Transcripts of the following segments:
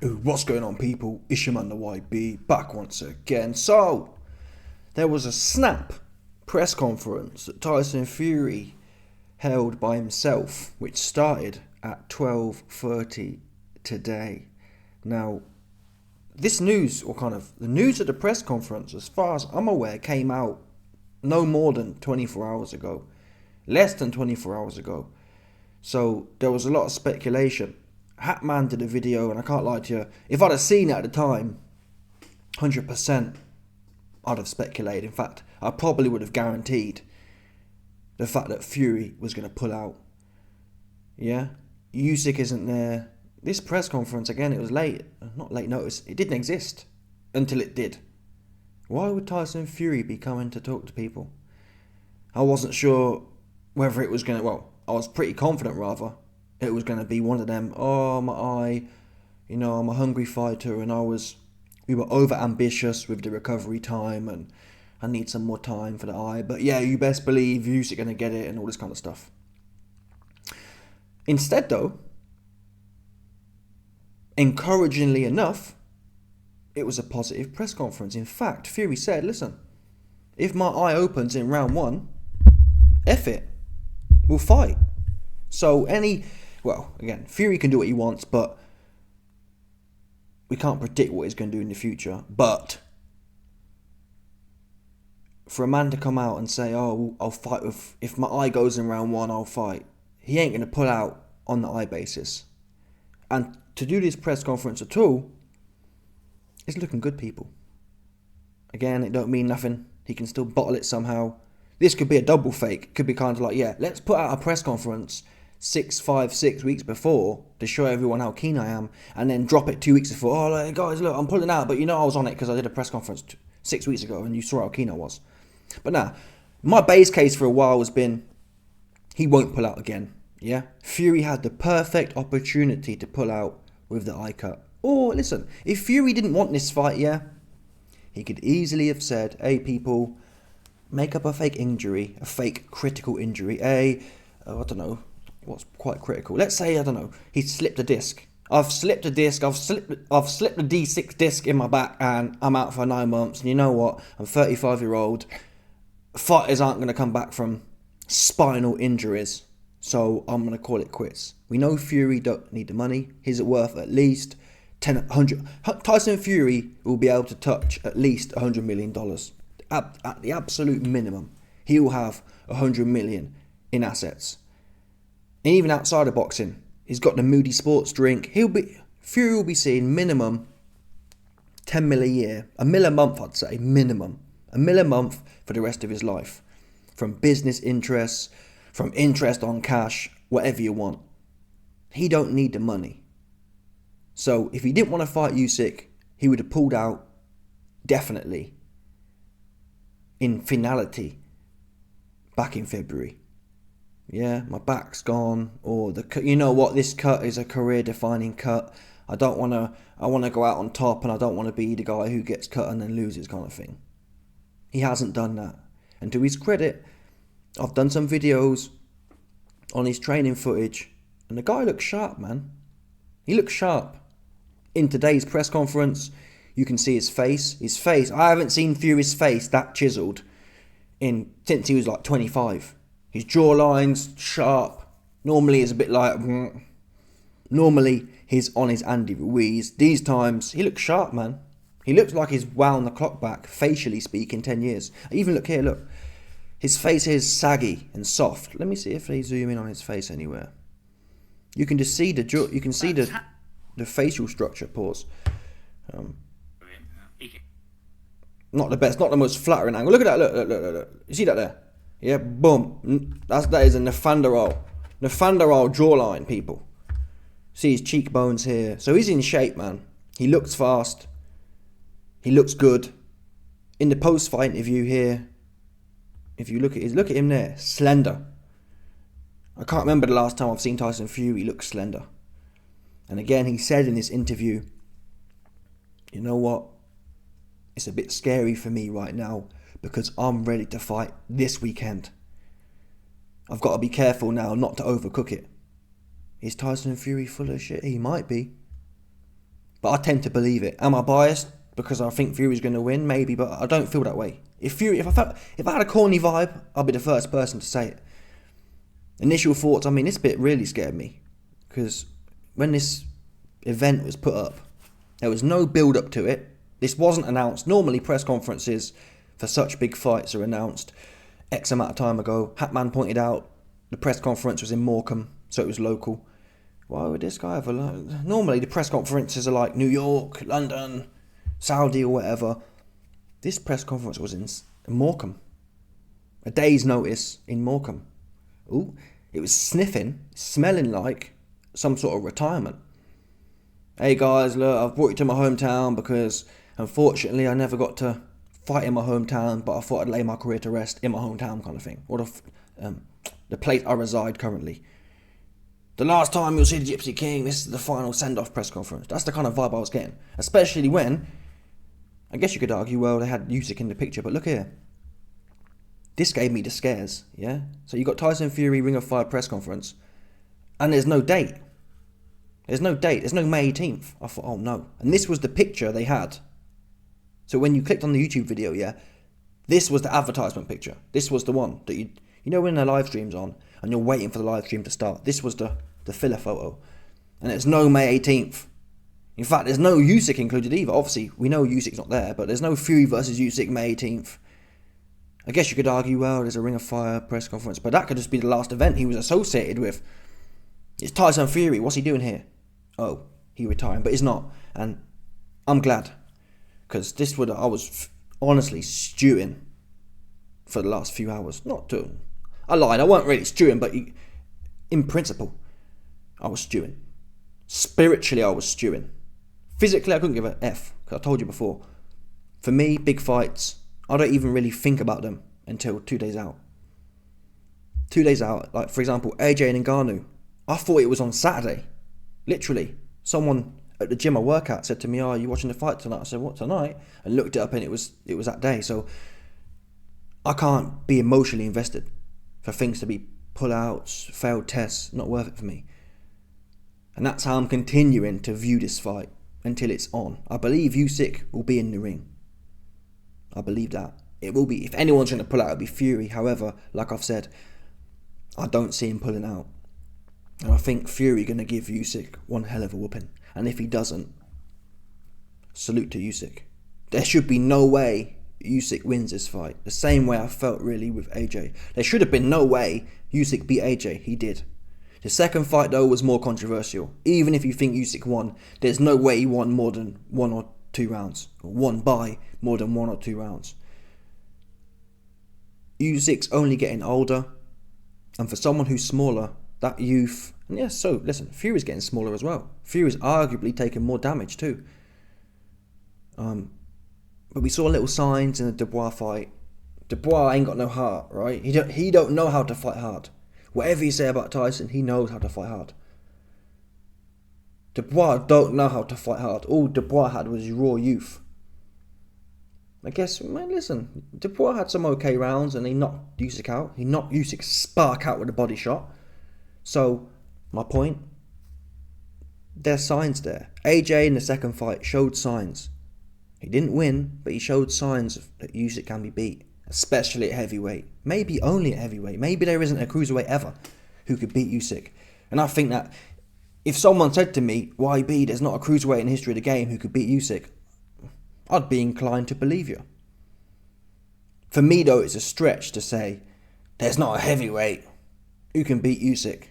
What's going on, people? Ishaman the YB back once again. So, there was a snap press conference that Tyson Fury held by himself, which started at 12:30 today. Now, this news, or kind of the news of the press conference, as far as I'm aware, came out no more than 24 hours ago, less than 24 hours ago. So, there was a lot of speculation. Hatman did a video, and I can't lie to you, if I'd have seen it at the time, 100% I'd have speculated. In fact, I probably would have guaranteed the fact that Fury was going to pull out. Yeah? Usyk isn't there. This press conference, again, it was not late notice, it didn't exist until it did. Why would Tyson Fury be coming to talk to people? I wasn't sure whether it was going to, I was pretty confident rather, it was going to be one of them, my eye, I'm a hungry fighter, and we were over ambitious with the recovery time, and I need some more time for the eye, but yeah, you best believe Usyk going to get it, and all this kind of stuff. Instead though, encouragingly enough, it was a positive press conference. In fact, Fury said, listen, if my eye opens in round 1, F it, we'll fight. So again, Fury can do what he wants, but we can't predict what he's going to do in the future. But for a man to come out and say, I'll fight if my eye goes in round 1, I'll fight. He ain't going to pull out on the eye basis. And to do this press conference at all, it's looking good, people. Again, it don't mean nothing. He can still bottle it somehow. This could be a double fake. It could be kind of like, let's put out a press conference 6 weeks before to show everyone how keen I am, and then drop it 2 weeks before. Guys, look, I'm pulling out, but I was on it because I did a press conference 6 weeks ago and you saw how keen I was. But now, my base case for a while has been he won't pull out again. Yeah, Fury had the perfect opportunity to pull out with the eye cut. Or listen, if Fury didn't want this fight, he could easily have said, hey people, make up a fake injury, a fake critical injury, I don't know, what's quite critical. Let's say, I don't know, he slipped a disc. I've slipped a disc, I've slipped a D6 disc in my back, and I'm out for 9 months, and you know what, I'm 35-year-old, fighters aren't going to come back from spinal injuries, so I'm going to call it quits. We know Fury don't need the money, he's worth at least 100. Tyson Fury will be able to touch at least $100 million. At the absolute minimum, he will have $100 million in assets. And even outside of boxing, he's got the Moody Sports drink. Fury will be seeing minimum 10 mil a year, a mil a month, I'd say, minimum. A mil a month for the rest of his life. From business interests, from interest on cash, whatever you want. He don't need the money. So if he didn't want to fight Usyk, he would have pulled out, definitely, in finality, back in February. Yeah, my back's gone, or this cut is a career-defining cut. I want to go out on top, and I don't want to be the guy who gets cut and then loses kind of thing. He hasn't done that. And to his credit, I've done some videos on his training footage, and the guy looks sharp, man. He looks sharp. In today's press conference, you can see his face. I haven't seen Fury's face that chiseled since he was like 25. His jawline's sharp. Normally it's a bit like... Normally he's on his Andy Ruiz. These times, he looks sharp, man. He looks like he's wound the clock back, facially speaking, 10 years. Even look here, look. His face here is saggy and soft. Let me see if they zoom in on his face anywhere. You can just see the facial structure, pause. Not the best, not the most flattering angle. Look at that, look. You see that there? Yeah, boom. That is a Nefanderol jawline, people. See his cheekbones here. So he's in shape, man. He looks fast. He looks good. In the post-fight interview here, if you look at him there, slender. I can't remember the last time I've seen Tyson Fury look slender. And again, he said in this interview, you know what? It's a bit scary for me right now because I'm ready to fight this weekend. I've got to be careful now not to overcook it. Is Tyson Fury full of shit? He might be. But I tend to believe it. Am I biased because I think Fury's going to win? Maybe, but I don't feel that way. If I had a corny vibe, I'd be the first person to say it. Initial thoughts, I mean, this bit really scared me. Because when this event was put up, there was no build up to it. This wasn't announced. Normally press conferences for such big fights are announced X amount of time ago. Hatman pointed out the press conference was in Morecambe, so it was local. Why would this guy have a... Normally the press conferences are like New York, London, Saudi or whatever. This press conference was in Morecambe. A day's notice in Morecambe. Ooh, it was smelling like some sort of retirement. Hey guys, look, I've brought you to my hometown because unfortunately I never got to fight in my hometown, but I thought I'd lay my career to rest in my hometown kind of thing. Or the place I reside currently. The last time you'll see the Gypsy King, this is the final send-off press conference. That's the kind of vibe I was getting. Especially when, I guess you could argue, well, they had Usyk in the picture, but look here. This gave me the scares, yeah? So you got Tyson Fury Ring of Fire press conference, and there's no date. There's no May 18th. I thought, oh no. And this was the picture they had. So when you clicked on the YouTube video, yeah, this was the advertisement picture. This was the one that you know when the live stream's on, and you're waiting for the live stream to start. This was the filler photo. And it's no May 18th. In fact, there's no Usyk included either. Obviously, we know Usyk's not there, but there's no Fury versus Usyk May 18th. I guess you could argue, well, there's a Ring of Fire press conference, but that could just be the last event he was associated with. It's Tyson Fury. What's he doing here? Oh, he retiring, but he's not. And I'm glad, because I was honestly stewing for the last few hours. I lied, I wasn't really stewing, but in principle, I was stewing. Spiritually, I was stewing. Physically, I couldn't give a F, because I told you before. For me, big fights, I don't even really think about them until 2 days out. 2 days out, like for example, AJ and Ngannou. I thought it was on Saturday. Literally. Someone at the gym I work at said to me, "Oh, are you watching the fight tonight?" I said, "What, tonight?" And looked it up and it was that day. So I can't be emotionally invested for things to be pull-outs, failed tests, not worth it for me. And that's how I'm continuing to view this fight until it's on. I believe Usyk will be in the ring. I believe that. It will be. If anyone's going to pull out, it'll be Fury. However, like I've said, I don't see him pulling out. And I think Fury going to give Usyk one hell of a whooping. And if he doesn't, salute to Usyk. There should be no way Usyk wins this fight. The same way I felt really with AJ. There should have been no way Usyk beat AJ. He did. The second fight though was more controversial. Even if you think Usyk won, there's no way he won more than 1 or 2 rounds. Or won by more than 1 or 2 rounds. Usyk's only getting older. And for someone who's smaller, that youth... And yes, so listen, Fury's getting smaller as well. Fury's arguably taking more damage too. But we saw little signs in the Dubois fight. Dubois ain't got no heart, right? He don't know how to fight hard. Whatever you say about Tyson, he knows how to fight hard. Dubois don't know how to fight hard. All Dubois had was raw youth. I guess, man, listen, Dubois had some okay rounds and he knocked Usyk out. He knocked Usyk's spark out with a body shot. So, my point, there's signs there. AJ in the second fight showed signs. He didn't win, but he showed signs that Usyk can be beat, especially at heavyweight. Maybe only at heavyweight. Maybe there isn't a cruiserweight ever who could beat Usyk. And I think that if someone said to me, YB, there's not a cruiserweight in the history of the game who could beat Usyk, I'd be inclined to believe you. For me, though, it's a stretch to say there's not a heavyweight who can beat Usyk.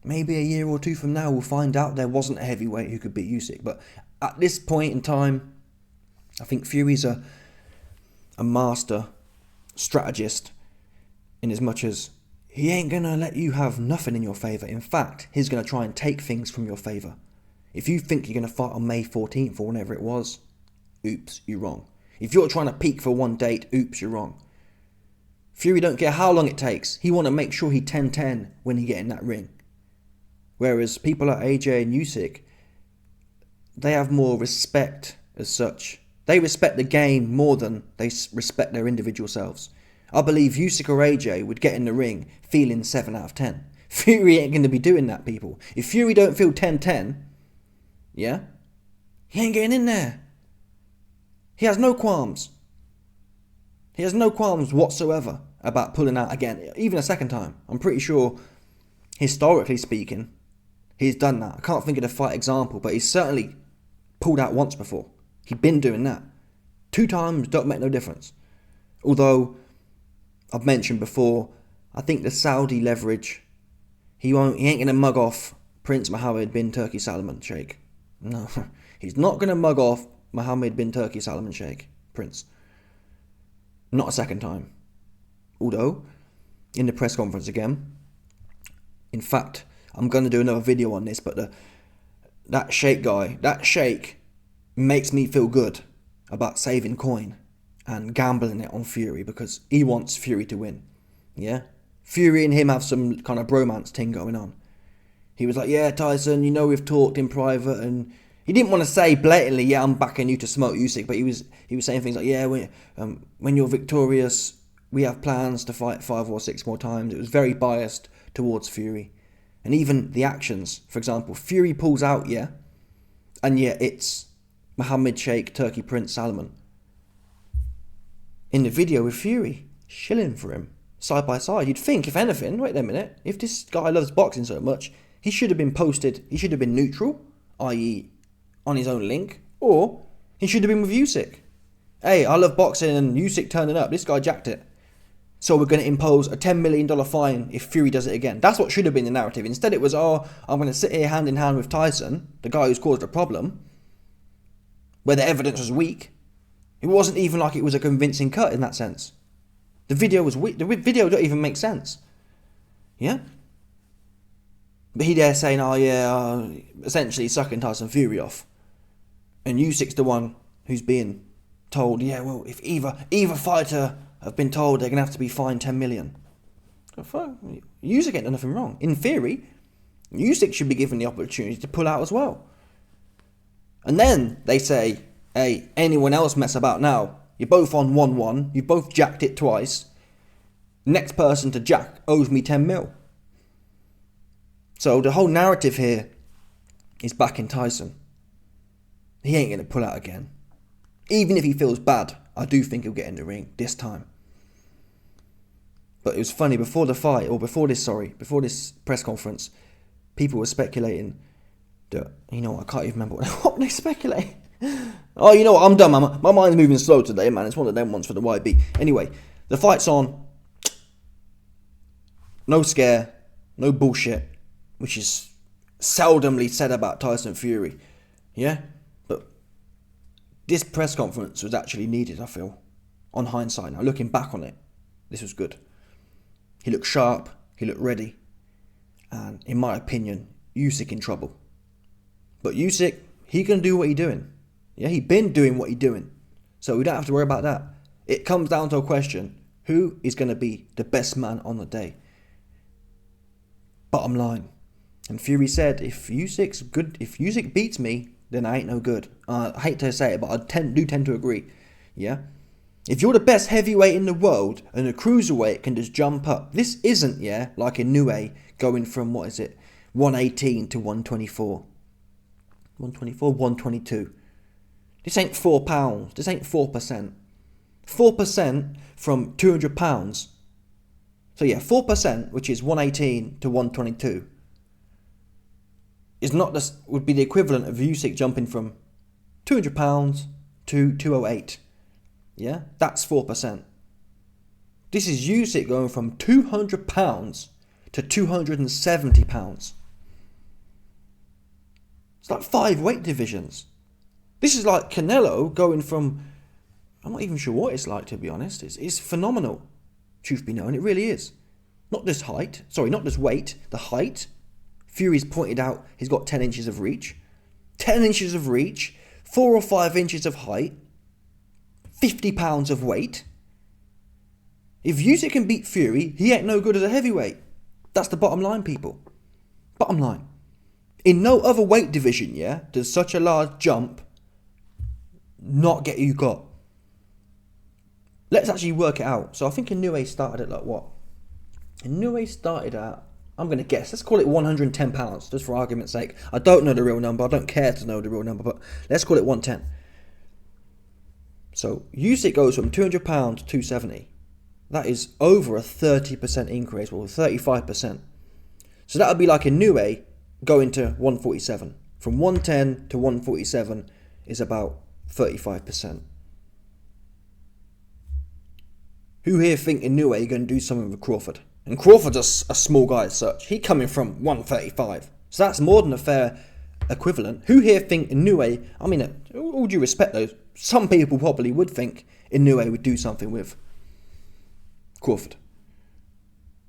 Maybe a year or two from now we'll find out there wasn't a heavyweight who could beat Usyk. But at this point in time, I think Fury's a master strategist in as much as he ain't going to let you have nothing in your favour. In fact, he's going to try and take things from your favour. If you think you're going to fight on May 14th or whenever it was, oops, you're wrong. If you're trying to peak for one date, oops, you're wrong. Fury don't care how long it takes. He want to make sure he 10-10 when he get in that ring. Whereas people like AJ and Usyk, they have more respect as such. They respect the game more than they respect their individual selves. I believe Usyk or AJ would get in the ring feeling 7 out of 10. Fury ain't going to be doing that, people. If Fury don't feel 10-10, yeah, He ain't getting in there. He has no qualms. He has no qualms whatsoever about pulling out again, even a second time. I'm pretty sure, historically speaking, he's done that. I can't think of the fight example, but he's certainly pulled out once before. He'd been doing that. 2 times don't make no difference. Although, I've mentioned before, I think the Saudi leverage, he ain't going to mug off Prince Mohammed bin Turki Salman Sheikh. No, he's not going to mug off Mohammed bin Turki Salman Sheikh, Prince. Not a second time. Although, in the press conference again, in fact, I'm going to do another video on this, but that Sheikh makes me feel good about saving coin and gambling it on Fury because he wants Fury to win. Yeah? Fury and him have some kind of bromance thing going on. He was like, yeah, Tyson, you know we've talked in private, and he didn't want to say blatantly, yeah, I'm backing you to smoke Usyk, but he was saying things like, yeah, when you're victorious, we have plans to fight 5 or 6 more times. It was very biased towards Fury. And even the actions, for example, Fury pulls out, yeah, and yet it's Mohammed Sheikh Turkey Prince Salman in the video with Fury, shilling for him, side by side. You'd think, if anything, wait a minute, if this guy loves boxing so much, he should have been neutral, i.e. on his own link, or he should have been with Usyk. Hey, I love boxing and Usyk turning up, this guy jacked it. So we're going to impose a $10 million fine if Fury does it again. That's what should have been the narrative. Instead it was, I'm going to sit here hand in hand with Tyson, the guy who's caused a problem, where the evidence was weak. It wasn't even like it was a convincing cut in that sense. The video was weak. The video don't even make sense. Yeah? But he there saying, essentially sucking Tyson Fury off. And Usyk's the one who's being told, yeah, well, if either fighter have been told they're going to have to be fined 10 million. Usyk ain't done nothing wrong. In theory, Usyk should be given the opportunity to pull out as well. And then they say, hey, anyone else mess about now? You're both on 1-1. You've both jacked it twice. Next person to jack owes me 10 mil. So the whole narrative here is backing Tyson. He ain't going to pull out again. Even if he feels bad, I do think he'll get in the ring this time. But it was funny, before this press conference, people were speculating that, I can't even remember what they speculate. Oh, you know what, I'm done, man. My mind's moving slow today, man. It's one of them ones for the YB. Anyway, the fight's on. No scare, no bullshit, which is seldomly said about Tyson Fury. Yeah? But this press conference was actually needed, I feel. On hindsight now, looking back on it, this was good. He looked sharp, he looked ready. And in my opinion, Usyk in trouble. But Usyk, he can do what he doing. Yeah, he been doing what he doing. So we don't have to worry about that. It comes down to a question. Who is going to be the best man on the day? Bottom line. And Fury said, if Usyk beats me, then I ain't no good. I hate to say it, but I do tend to agree. Yeah? If you're the best heavyweight in the world and a cruiserweight can just jump up, this isn't, like in Inoue going from, 118 to 124. 124, 122. This ain't 4 pounds. This ain't 4%. 4% from 200 pounds. So 4%, which is 118 to 122, would be the equivalent of Usyk jumping from 200 pounds to 208. Yeah, that's 4%. This is Usyk going from 200 pounds to 270 pounds. It's like 5 weight divisions. This is like Canelo going from, I'm not even sure what it's like, to be honest. It's phenomenal, truth be known, it really is. Not just weight, the height. Fury's pointed out he's got 10 inches of reach. 10 inches of reach, 4 or 5 inches of height, 50 pounds of weight. If Usyk can beat Fury, he ain't no good as a heavyweight. That's the bottom line, people. Bottom line. In no other weight division, does such a large jump not get you got. Let's actually work it out. So I think Inoue started at Inoue started at I'm going to guess. Let's call it £110, just for argument's sake. I don't know the real number. I don't care to know the real number, but let's call it 110. So Usyk goes from £200 to 270. That is over a 30% increase, or 35%. So that would be like Inoue going to 147. From 110 to 147 is about 35%. Who here think Inoue going to do something with Crawford? And Crawford's a small guy as such. He coming from 135. So that's more than a fair equivalent. Who here think Inoue, I mean, all due respect though, some people probably would think Inoue would do something with Crawford.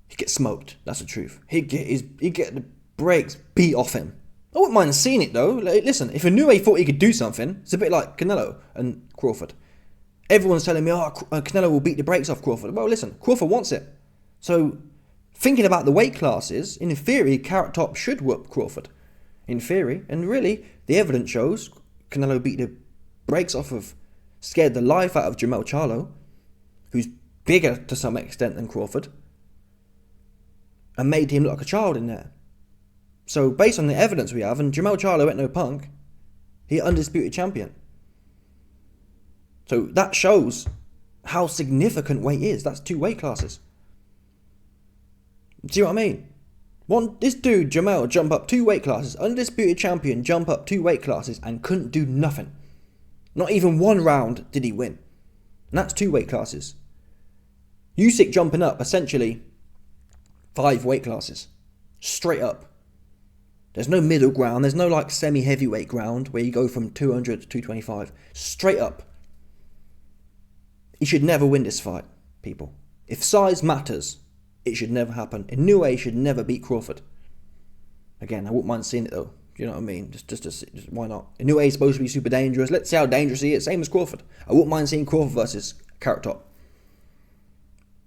He'd get smoked, that's the truth. He'd get the brakes beat off him. I wouldn't mind seeing it though. Like, listen, if Inoue thought he could do something, it's a bit like Canelo and Crawford. Everyone's telling me, Canelo will beat the brakes off Crawford. Well, listen, Crawford wants it. So, thinking about the weight classes, in theory, Carrot Top should whoop Crawford. In theory. And really, the evidence shows Canelo beat the brakes off of, scared the life out of Jermell Charlo, who's bigger to some extent than Crawford, and made him look like a child in there. So, based on the evidence we have, and Jermell Charlo ain't no punk, he's undisputed champion. So that shows how significant weight is. That's 2 weight classes. See what I mean? This dude, Jermell, jump up 2 weight classes, undisputed champion, jump up 2 weight classes and couldn't do nothing. Not even 1 round did he win. And that's 2 weight classes. Usyk jumping up essentially 5 weight classes. Straight up. There's no middle ground. There's no like semi-heavyweight ground where you go from 200 to 225. Straight up. He should never win this fight, people. If size matters, it should never happen. Inoue should never beat Crawford. Again, I wouldn't mind seeing it though. You know what I mean? Just why not? Inoue is supposed to be super dangerous. Let's see how dangerous he is. Same as Crawford. I wouldn't mind seeing Crawford versus Carrot Top.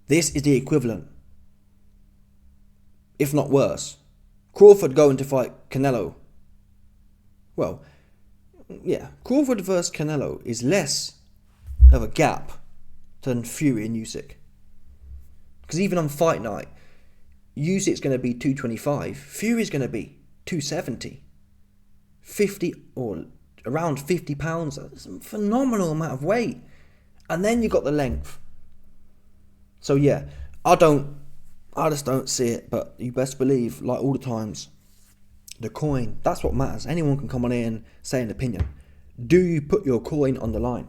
This is the equivalent, if not worse. Crawford going to fight Canelo. Well, yeah, Crawford versus Canelo is less of a gap than Fury and Usyk. Because even on fight night, Usyk's going to be 225, Fury's going to be 270. 50 or around 50 pounds. That's a phenomenal amount of weight. And then you got the length. So yeah, I just don't see it, but you best believe, like all the times, the coin, that's what matters. Anyone can come on in and say an opinion. Do you put your coin on the line?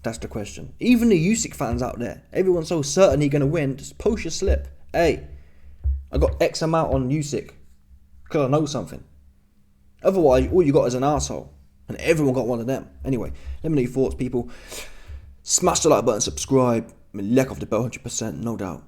That's the question. Even the Usyk fans out there, everyone's so certain he's going to win, just post your slip. Hey, I got X amount on Usyk because I know something. Otherwise, all you got is an arsehole. And everyone got one of them. Anyway, let me know your thoughts, people. Smash the like button, subscribe, and lick off the bell 100%, no doubt.